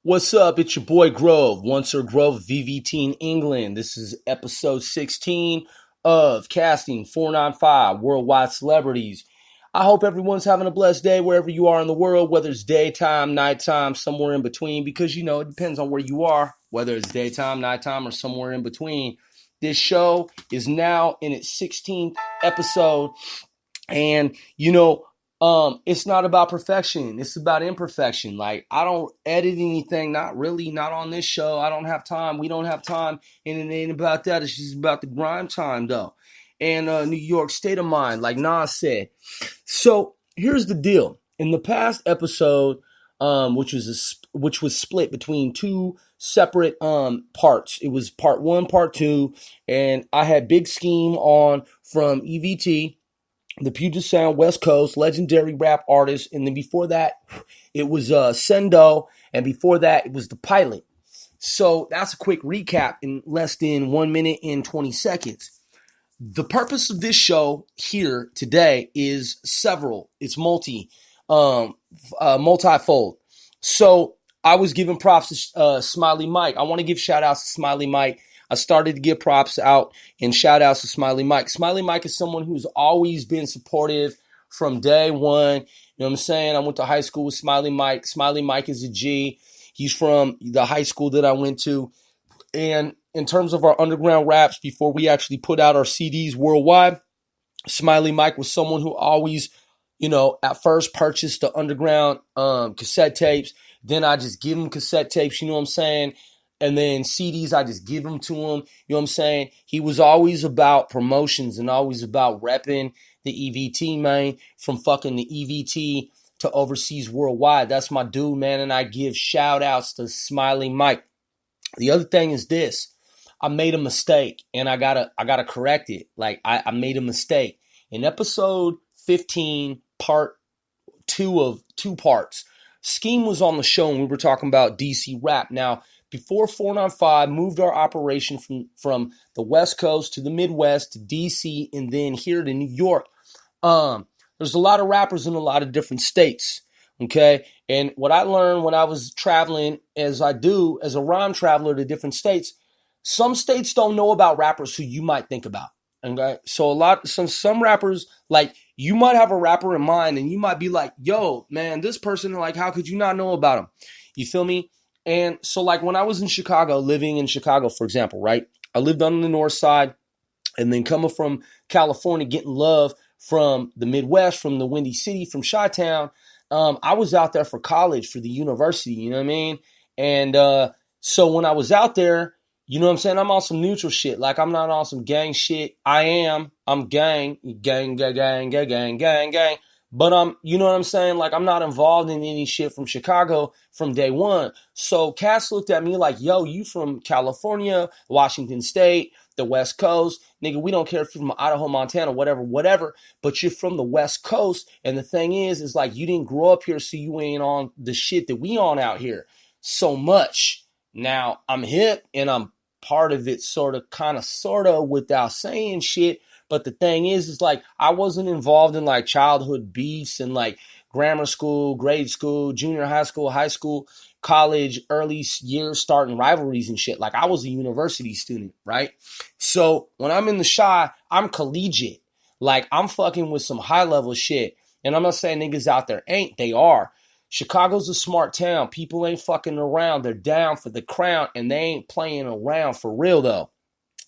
What's up? It's your boy Grove, One Sir Grove, VVT in England. This is episode 16 of Casting 495 Worldwide Celebrities. I hope everyone's having a blessed day wherever you are in the world, whether it's daytime, nighttime, somewhere in between, because it depends on where you are, whether it's daytime, nighttime, or somewhere in between. This show is now in its 16th episode, and it's not about perfection. It's about imperfection. Like, I don't edit anything, not really, not on this show. I don't have time. We don't have time. And it ain't about that. It's just about the grind time, though. And New York state of mind, like Nas said. So here's the deal. In the past episode, which was split between two separate parts. It was part one, part two, and I had Big Scheme on from EVT, the Puget Sound, West Coast, legendary rap artist. And then before that, it was Sendo. And before that, it was The Pilot. So that's a quick recap in less than 1 minute and 20 seconds. The purpose of this show here today is several. It's multifold. So I was giving props to Smiley Mike. I want to give shout outs to Smiley Mike. I started to give props out and shout outs to Smiley Mike. Smiley Mike is someone who's always been supportive from day one. You know what I'm saying? I went to high school with Smiley Mike. Smiley Mike is a G. He's from the high school that I went to. And in terms of our underground raps, before we actually put out our CDs worldwide, Smiley Mike was someone who always, at first purchased the underground cassette tapes. Then I just give him cassette tapes, you know what I'm saying? And then CDs, I just give them to him. You know what I'm saying? He was always about promotions and always about repping the EVT, man, from fucking the EVT to overseas worldwide. That's my dude, man. And I give shout outs to Smiley Mike. The other thing is this. I made a mistake and I gotta correct it. Like, I made a mistake. In episode 15, part 2 of 2 parts, Scheme was on the show and we were talking about DC rap. Now, before 495 moved our operation from the West Coast to the Midwest to DC and then here to New York, there's a lot of rappers in a lot of different states, okay? And what I learned when I was traveling, as I do as a rhyme traveler to different states, some states don't know about rappers who you might think about, okay? So some rappers, like, you might have a rapper in mind and you might be like, yo, man, this person, like, how could you not know about him? You feel me? And so, like, when I was in Chicago, living in Chicago, for example, right? I lived on the north side, and then coming from California, getting love from the Midwest, from the Windy City, from Chi-Town. I was out there for college, for the university, you know what I mean? And so when I was out there, you know what I'm saying? I'm on some neutral shit. Like, I'm not on some gang shit. I'm gang. But you know what I'm saying? Like, I'm not involved in any shit from Chicago from day one. So Cass looked at me like, yo, you from California, Washington State, the West Coast. Nigga, we don't care if you're from Idaho, Montana, whatever. But you're from the West Coast. And the thing is like, you didn't grow up here, so you ain't on the shit that we on out here so much. Now, I'm hip and I'm part of it sort of without saying shit. But the thing is like, I wasn't involved in like childhood beefs and like grammar school, grade school, junior high school, college, early years starting rivalries and shit. Like, I was a university student, right? So when I'm in the Chi, I'm collegiate. Like, I'm fucking with some high level shit. And I'm not saying niggas out there ain't, they are. Chicago's a smart town. People ain't fucking around. They're down for the crown and they ain't playing around for real though.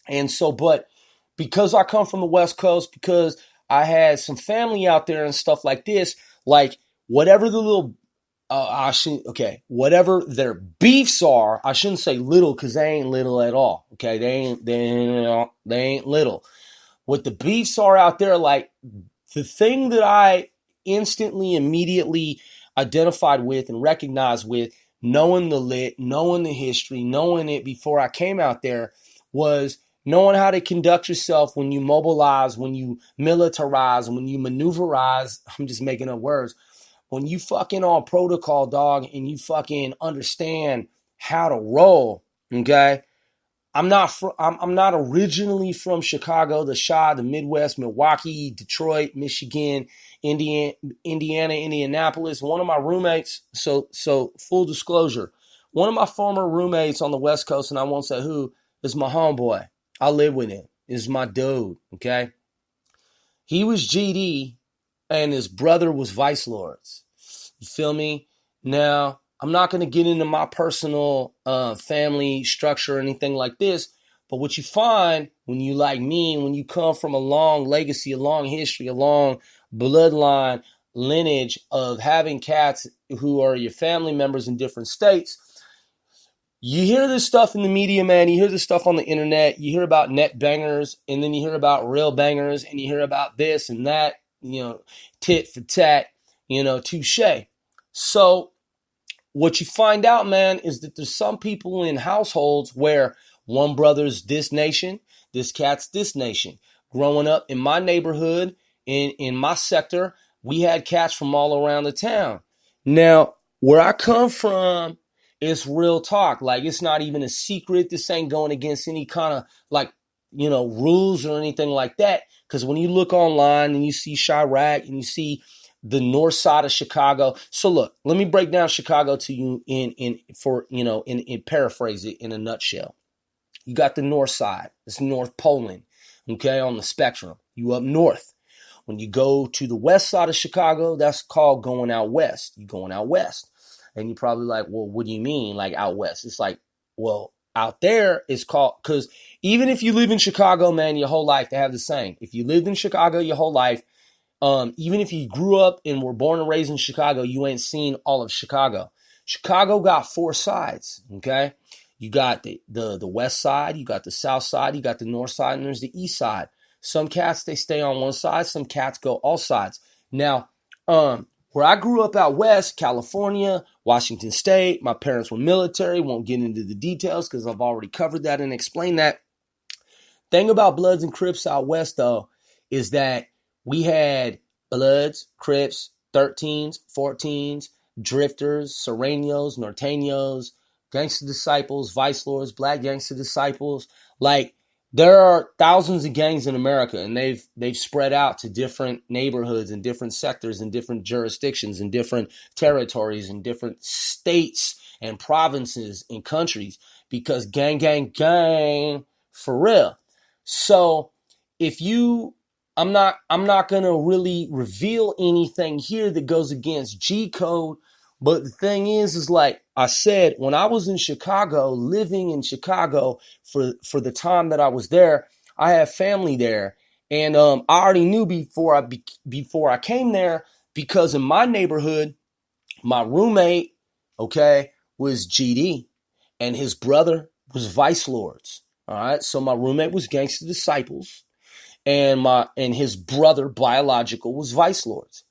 And so, but because I come from the West Coast, because I had some family out there and stuff like this, like, whatever the little, whatever their beefs are, I shouldn't say little because they ain't little at all. Okay, they ain't little. What the beefs are out there, like, the thing that I immediately identified with and recognized with, knowing the lit, knowing the history, knowing it before I came out there, was knowing how to conduct yourself when you mobilize, when you militarize, when you maneuverize. I'm just making up words. When you fucking on protocol, dog, and you fucking understand how to roll, okay? I'm not originally from Chicago, the Chi, the Midwest, Milwaukee, Detroit, Michigan, Indiana, Indianapolis. One of my roommates, so full disclosure, One of my former roommates on the West Coast, and I won't say who, is my homeboy. I live with him. Is my dude, okay? He was GD, and his brother was Vice Lords. You feel me? Now, I'm not going to get into my personal family structure or anything like this, but what you find when you like me, when you come from a long legacy, a long history, a long bloodline lineage of having cats who are your family members in different states, you hear this stuff in the media, man. You hear this stuff on the internet. You hear about net bangers, and then you hear about real bangers, and you hear about this and that, tit for tat, touche. So what you find out, man, is that there's some people in households where one brother's this nation, this cat's this nation. Growing up in my neighborhood, in my sector, we had cats from all around the town. Now, where I come from, it's real talk. Like, it's not even a secret. This ain't going against any kind of rules or anything like that. Because when you look online and you see Chirac and you see the north side of Chicago. So look, let me break down Chicago to you in paraphrase it in a nutshell. You got the north side. It's North Poland, okay, on the spectrum. You up north. When you go to the west side of Chicago, that's called going out west. You're going out west. And you're probably like, well, what do you mean, like out west? It's like, well, out there is called, because even if you live in Chicago, man, your whole life, they have the saying. If you lived in Chicago your whole life, even if you grew up and were born and raised in Chicago, you ain't seen all of Chicago. Chicago got four sides, okay? You got the west side, you got the south side, you got the north side, and there's the east side. Some cats, they stay on one side. Some cats go all sides. Now, where I grew up out west, California, Washington State, my parents were military. Won't get into the details because I've already covered that and explained that. Thing about Bloods and Crips out west, though, is that we had Bloods, Crips, 13s, 14s, Drifters, Serranos, Norteños, Gangster Disciples, Vice Lords, Black Gangster Disciples. Like, there are thousands of gangs in America, and they've spread out to different neighborhoods and different sectors and different jurisdictions and different territories and different states and provinces and countries because gang, gang, gang, for real. So I'm not going to really reveal anything here that goes against G code. But the thing is like I said, when I was in Chicago, living in Chicago for the time that I was there, I have family there. And I already knew before I came there, because in my neighborhood, my roommate, okay, was GD and his brother was Vice Lords. All right. So my roommate was Gangster Disciples and his brother biological was Vice Lords.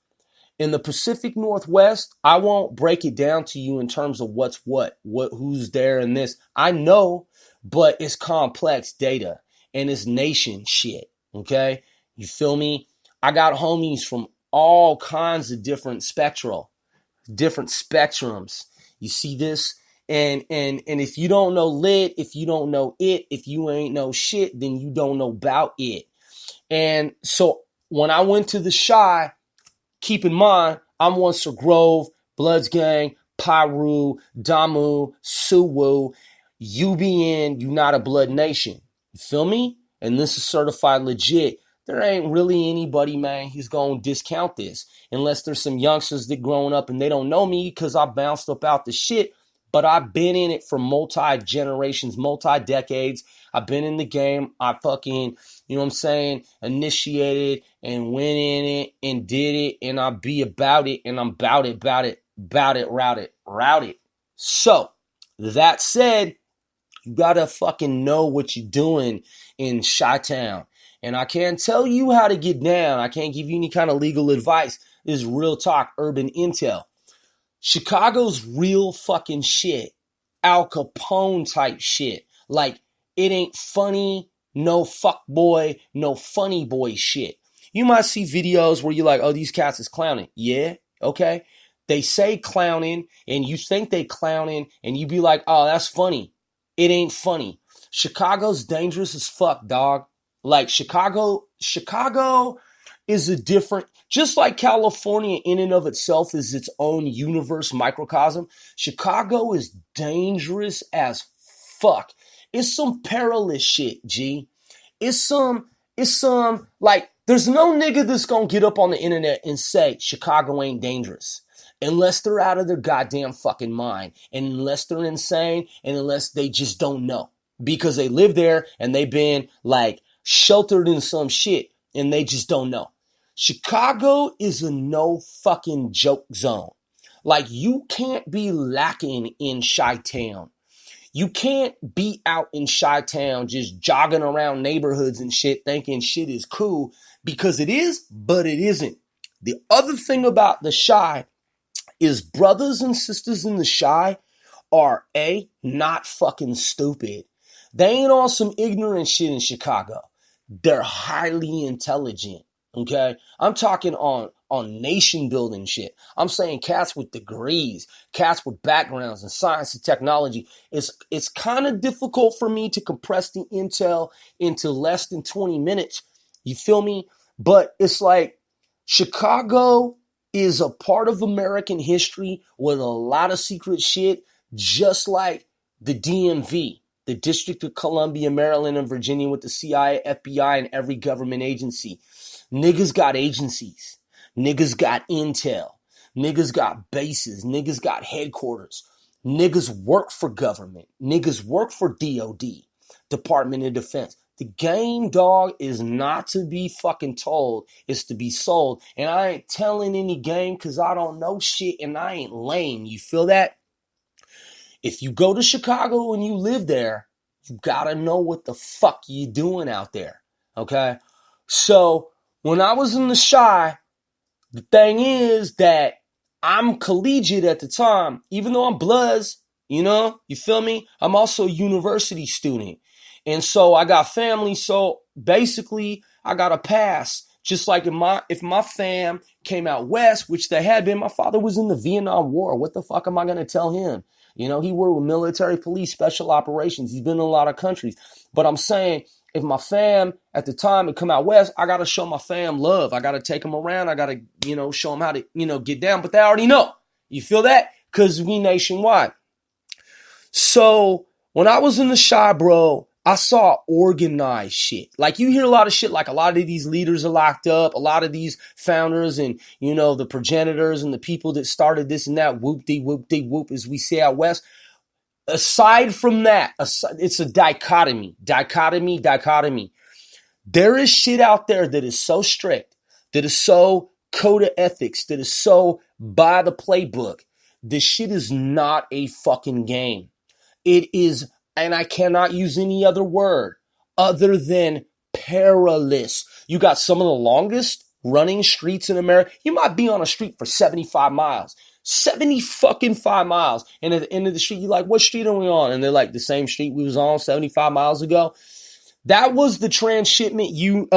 In the Pacific Northwest, I won't break it down to you in terms of what's who's there in this. I know, but it's complex data and it's nation shit, okay? You feel me? I got homies from all kinds of different spectrums. You see this? And if you don't know lit, if you don't know it, if you ain't know shit, then you don't know about it. And so when I went to the Chi, keep in mind, I'm Oncer Grove, Bloods Gang, Piru, Damu, Suwu, UBN, you not a Blood Nation. You feel me? And this is certified legit. There ain't really anybody, man, who's going to discount this. Unless there's some youngsters that growing up and they don't know me because I bounced up out the shit. But I've been in it for multi-generations, multi-decades. I've been in the game. I fucking, initiated and went in it and did it. And I be about it. And I'm about it, routed. So, that said, you gotta fucking know what you're doing in Chi-Town. And I can't tell you how to get down. I can't give you any kind of legal advice. This is real talk, urban intel. Chicago's real fucking shit. Al Capone type shit. Like, it ain't funny, no fuck boy, no funny boy shit. You might see videos where you're like, oh, these cats is clowning. Yeah, okay. They say clowning, and you think they clowning, and you be like, oh, that's funny. It ain't funny. Chicago's dangerous as fuck, dog. Like, Chicago is a different... Just like California in and of itself is its own universe microcosm, Chicago is dangerous as fuck. It's some perilous shit, G. It's some, like, there's no nigga that's gonna get up on the internet and say Chicago ain't dangerous. Unless they're out of their goddamn fucking mind. And unless they're insane, and unless they just don't know. Because they live there and they've been, like, sheltered in some shit and they just don't know. Chicago is a no fucking joke zone. Like, you can't be lacking in Chi-Town. You can't be out in Chi-Town just jogging around neighborhoods and shit thinking shit is cool, because it is, but it isn't. The other thing about the Chi is brothers and sisters in the Chi are not fucking stupid. They ain't on some ignorant shit in Chicago. They're highly intelligent. Okay, I'm talking on nation building shit. I'm saying cats with degrees, cats with backgrounds in science and technology. It's kind of difficult for me to compress the intel into less than 20 minutes. You feel me? But it's like Chicago is a part of American history with a lot of secret shit, just like the DMV, the District of Columbia, Maryland, and Virginia, with the CIA, FBI, and every government agency. Niggas got agencies. Niggas got intel. Niggas got bases. Niggas got headquarters. Niggas work for government. Niggas work for DOD, Department of Defense. The game, dog, is not to be fucking told. It's to be sold. And I ain't telling any game because I don't know shit and I ain't lame. You feel that? If you go to Chicago and you live there, you gotta know what the fuck you doing out there. Okay? So when I was in the Chi, the thing is that I'm collegiate at the time, even though I'm Bloods, you feel me? I'm also a university student. And so I got family, so basically I got a pass. Just like if my fam came out west, which they had been, my father was in the Vietnam War. What the fuck am I going to tell him? He worked with military police, special operations. He's been in a lot of countries. But I'm saying, if my fam at the time had come out west, I got to show my fam love. I got to take them around. I got to, show them how to, get down. But they already know. You feel that? Because we nationwide. So when I was in the Chi, bro, I saw organized shit. Like, you hear a lot of shit, like a lot of these leaders are locked up, a lot of these founders and, the progenitors and the people that started this and that, whoop-de-whoop-de-whoop, as we say out west. Aside from that, it's a dichotomy. There is shit out there that is so strict, that is so code of ethics, that is so by the playbook. This shit is not a fucking game. It is, and I cannot use any other word other than perilous. You got some of the longest running streets in America. You might be on a street for 75 miles. 70 fucking 5 miles. And at the end of the street, you're like, what street are we on? And they're like, the same street we was on 75 miles ago. That was the transshipment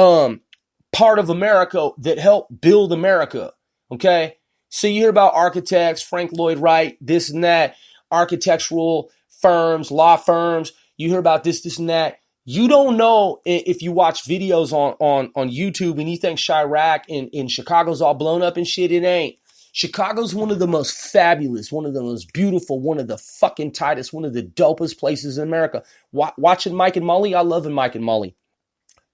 part of America that helped build America. Okay? So you hear about architects, Frank Lloyd Wright, this and that, architectural firms, law firms. You hear about this and that. You don't know if you watch videos on YouTube and you think Chirac in Chicago's all blown up and shit. It ain't. Chicago's one of the most fabulous, one of the most beautiful, one of the fucking tightest, one of the dopest places in America. Watching Mike and Molly, I love Mike and Molly.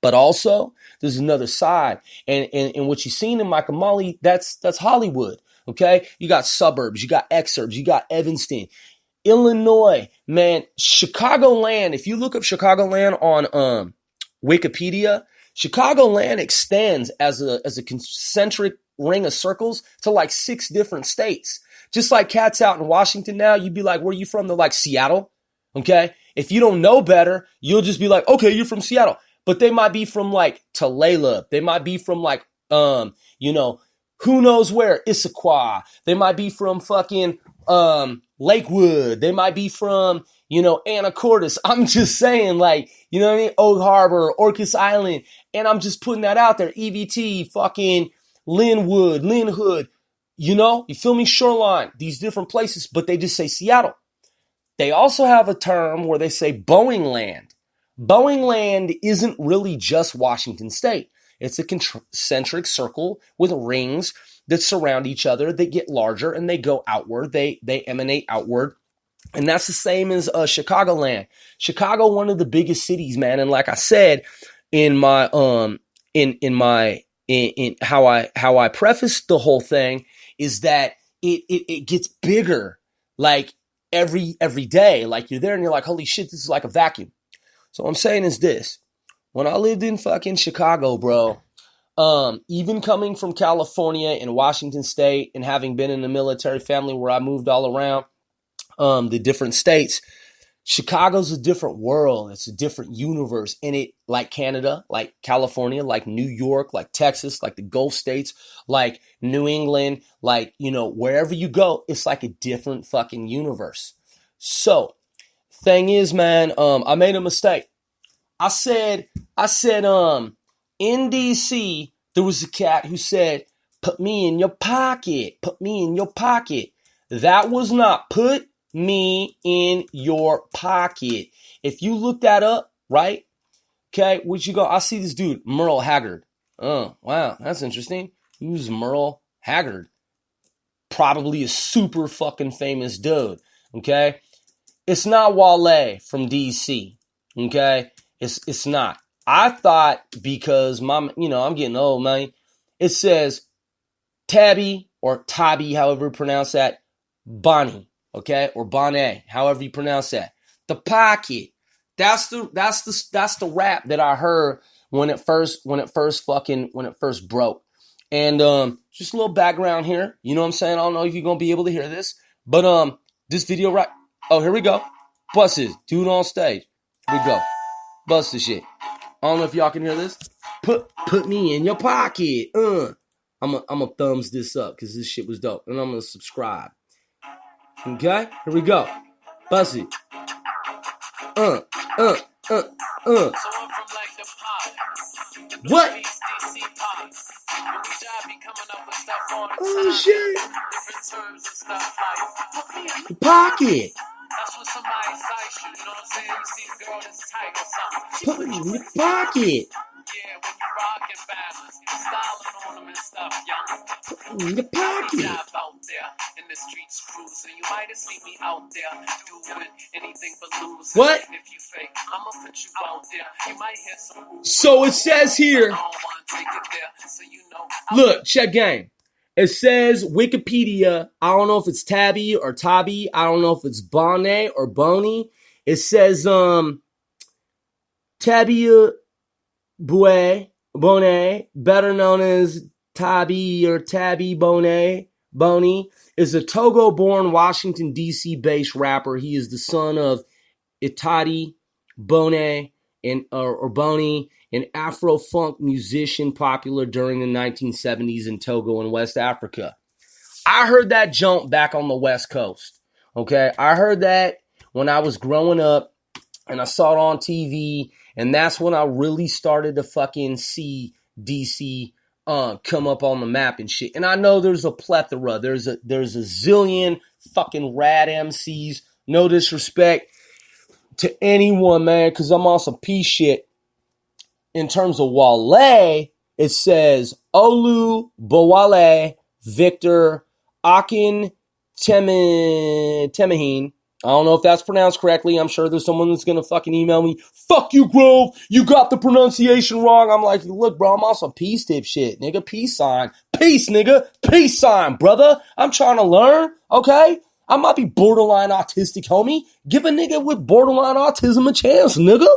But also, there's another side. And what you've seen in Mike and Molly, that's Hollywood. Okay? You got suburbs, you got exurbs, you got Evanston. Illinois, man, Chicagoland, if you look up Chicagoland on Wikipedia, Chicagoland extends as a concentric ring of circles to like 6 different states. Just like cats out in Washington now, you'd be like, where are you from? They're like, Seattle. Okay? If you don't know better, you'll just be like, okay, you're from Seattle. But they might be from like Tulalip. They might be from like, who knows where? Issaquah. They might be from fucking Lakewood. They might be from, Anacortes. I'm just saying, like, you know what I mean? Oak Harbor, Orcas Island. And I'm just putting that out there. EVT, fucking Lynn Hood, you feel me? Shoreline, these different places, but they just say Seattle. They also have a term where they say Boeing Land. Boeing Land isn't really just Washington State. It's a concentric circle with rings that surround each other. They get larger and they go outward. They emanate outward. And that's the same as Chicagoland. Chicago, one of the biggest cities, man. And like I said in my in how I prefaced the whole thing is that it gets bigger like every day. Like you're there and you're like, holy shit, this is like a vacuum. So what I'm saying is this. When I lived in fucking Chicago, bro, even coming from California and Washington State and having been in a military family where I moved all around the different states, Chicago's a different world. It's a different universe. And it, like Canada, like California, like New York, like Texas, like the Gulf states, like New England, like, you know, wherever you go, it's like a different fucking universe. So, thing is, man, I made a mistake. I said, in DC, there was a cat who said, put me in your pocket, put me in your pocket. That was not put me in your pocket. If you look that up, right? Okay, what you go? I see this dude, Merle Haggard. Oh, wow, that's interesting. Who's Merle Haggard? Probably a super fucking famous dude. Okay, it's not Wale from DC. Okay, it's not. I thought because I'm getting old, man. It says Tabby or Tabby, however you pronounce that, Bonnie. Okay, or Bonnet, however you pronounce that. The pocket. That's the rap that I heard when it first broke. And just a little background here. You know what I'm saying? I don't know if you're gonna be able to hear this, but this video right. Oh, here we go. Bust it, dude on stage. Here we go. Bust the shit. I don't know if y'all can hear this. Put me in your pocket. I'm a thumbs this up because this shit was dope, and I'm gonna subscribe. Okay, here we go. Bust it. What? Oh shit. The pocket. Put me in the pocket. Put me in the pocket. What? So it says here. Look, check game. It says Wikipedia. I don't know if it's Tabby or Tabby. I don't know if it's Bonnet or Boney. It says Tabby Bonnet, better known as Tabby or Tabby Boney, is a Togo-born Washington, D.C. based rapper. He is the son of Itati Bonnet or Boney, an Afro-funk musician popular during the 1970s in Togo and West Africa. I heard that jump back on the West Coast. Okay, I heard that when I was growing up and I saw it on TV, and that's when I really started to fucking see DC come up on the map and shit. And I know there's a plethora. There's a zillion fucking rad MCs. No disrespect to anyone, man, because I'm on some P shit. In terms of Wale, it says Olu Bowale Victor Akin Temahin. I don't know if that's pronounced correctly. I'm sure there's someone that's going to fucking email me. Fuck you, Grove. You got the pronunciation wrong. I'm like, look, bro, I'm on some peace tip shit, nigga. Peace sign. Peace, nigga. Peace sign, brother. I'm trying to learn, okay? I might be borderline autistic, homie. Give a nigga with borderline autism a chance, nigga.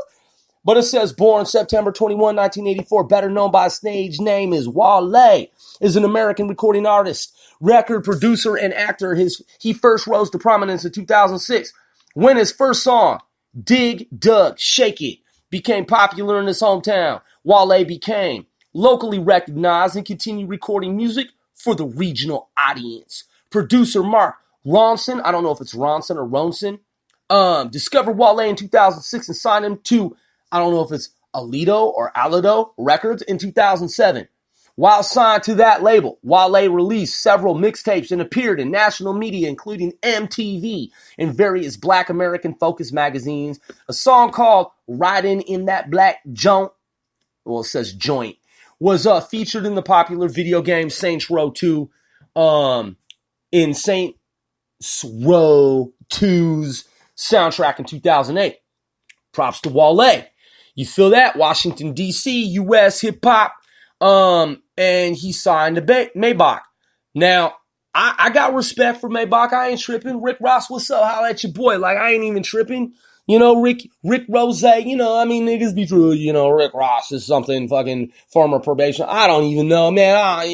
But it says born September 21, 1984, better known by his stage name is Wale, is an American recording artist, record producer, and actor. He first rose to prominence in 2006 when his first song, Dig, Dug, Shake It, became popular in his hometown. Wale became locally recognized and continued recording music for the regional audience. Producer Mark Ronson, I don't know if it's Ronson or Ronson, discovered Wale in 2006 and signed him to, I don't know if it's Alito or Alido Records in 2007. While signed to that label, Wale released several mixtapes and appeared in national media, including MTV and various Black American focused magazines. A song called Riding in That Black Joint, well, it says joint, was featured in the popular video game Saints Row 2 in Saints Row 2's soundtrack in 2008. Props to Wale. You feel that? Washington, D.C., U.S. hip-hop. And he signed to Maybach. Now, I got respect for Maybach. I ain't tripping. Rick Ross, what's up? Holla at your boy. Like, I ain't even tripping. You know, Rick Rose, you know, I mean, niggas be true. You know, Rick Ross is something fucking former probation. I don't even know, man. I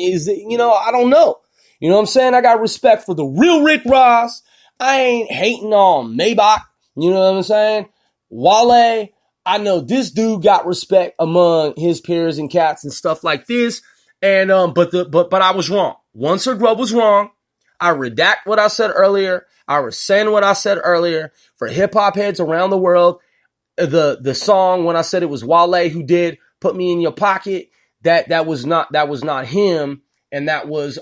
don't know. You know what I'm saying? I got respect for the real Rick Ross. I ain't hating on Maybach. You know what I'm saying? Wale, I know this dude got respect among his peers and cats and stuff like this. And, but I was wrong. One Sir Grub was wrong. I redact what I said earlier. I rescind what I said earlier. For hip hop heads around the world, the song when I said it was Wale who did Put Me in Your Pocket, that was not him, and that was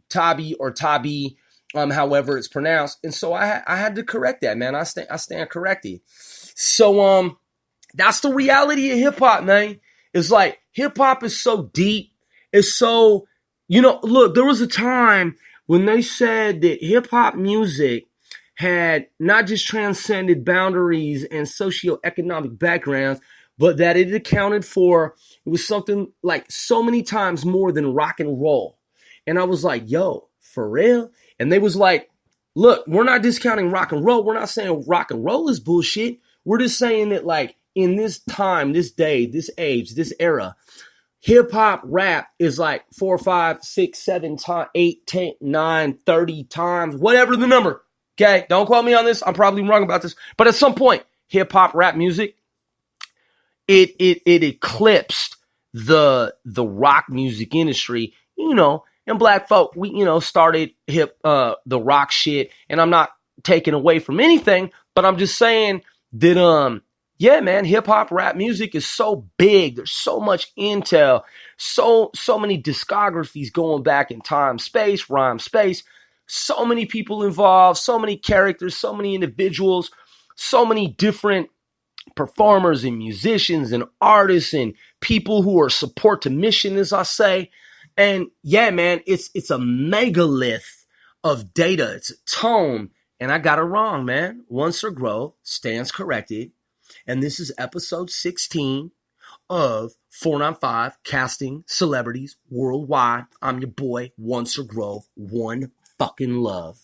Tabi or Tabi, however it's pronounced. And so I had to correct that, man. I stand corrected. So that's the reality of hip hop, man. It's like hip hop is so deep. It's so, you know, look, there was a time when they said that hip hop music had not just transcended boundaries and socioeconomic backgrounds, but that it accounted for, it was something like so many times more than rock and roll. And I was like, yo, for real? And they was like, look, we're not discounting rock and roll. We're not saying rock and roll is bullshit. We're just saying that, like, in this time, this day, this age, this era, hip hop rap is like 4, 5, 6, 7 times, 8, 10, 9, 30 times, whatever the number. Okay, don't quote me on this. I'm probably wrong about this. But at some point, hip hop rap music, it eclipsed the rock music industry, you know, and black folk, we, you know, started the rock shit. And I'm not taking away from anything, but I'm just saying that, yeah, man, hip hop rap music is so big. There's so much intel, so many discographies going back in time, space, rhyme, space. So many people involved, so many characters, so many individuals, so many different performers and musicians and artists and people who are support to mission, as I say. And yeah, man, it's a megalith of data. It's a tome. And I got it wrong, man. One Sir Grove stands corrected. And this is episode 16 of 495 Casting Celebrities Worldwide. I'm your boy, One Sir Grove. One fucking love.